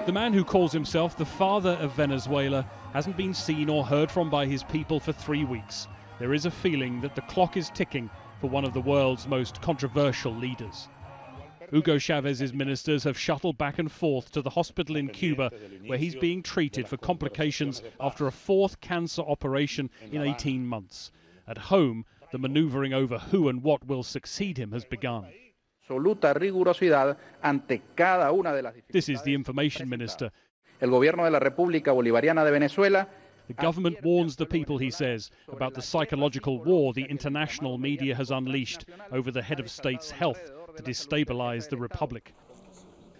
The man who calls himself the father of Venezuela hasn't been seen or heard from by his people for 3 weeks. There is a feeling that the clock is ticking for one of the world's most controversial leaders. Hugo Chavez's ministers have shuttled back and forth to the hospital in Cuba, where he's being treated for complications after a 4th cancer operation in 18 months. At home, the maneuvering over who and what will succeed him has begun. This is the information minister. El gobierno de la República Bolivariana de Venezuela. The government warns the people, he says, about the psychological war the international media has unleashed over the head of state's health to destabilize the republic.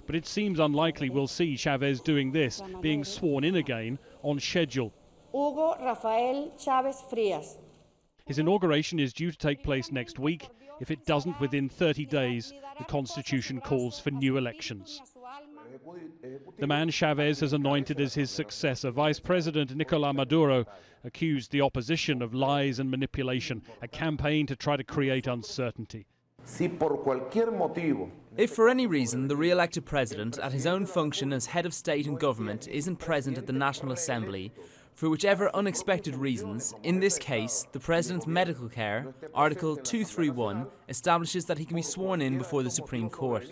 But it seems unlikely we'll see Chavez doing this, being sworn in again on schedule. Hugo Chavez Frias. His inauguration is due to take place next week. If it doesn't within 30 days, the Constitution calls for new elections. The man Chavez has anointed as his successor, Vice President Nicolas Maduro, accused the opposition of lies and manipulation, a campaign to try to create uncertainty. If for any reason the re-elected president, at his own function as head of state and government, isn't present at the National Assembly, for whichever unexpected reasons, in this case, the President's medical care, Article 231, establishes that he can be sworn in before the Supreme Court.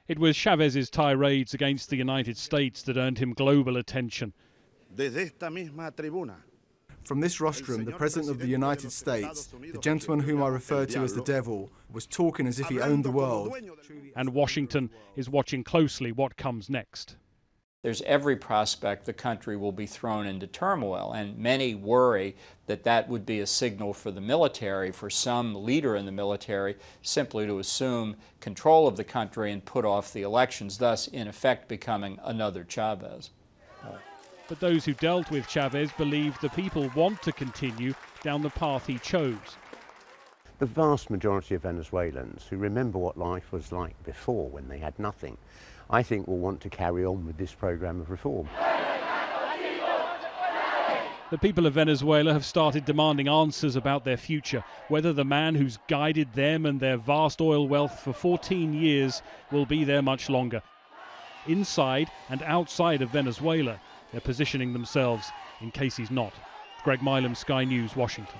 It was Chavez's tirades against the United States that earned him global attention. From this rostrum, the President of the United States, the gentleman whom I refer to as the devil, was talking as if he owned the world. And Washington is watching closely what comes next. There's every prospect the country will be thrown into turmoil, and many worry that that would be a signal for the military, for some leader in the military, simply to assume control of the country and put off the elections, thus in effect becoming another Chavez. But those who dealt with Chavez believe the people want to continue down the path he chose. The vast majority of Venezuelans who remember what life was like before when they had nothing, I think will want to carry on with this program of reform. The people of Venezuela have started demanding answers about their future, whether the man who's guided them and their vast oil wealth for 14 years will be there much longer. Inside and outside of Venezuela, they're positioning themselves in case he's not. Greg Milam, Sky News, Washington.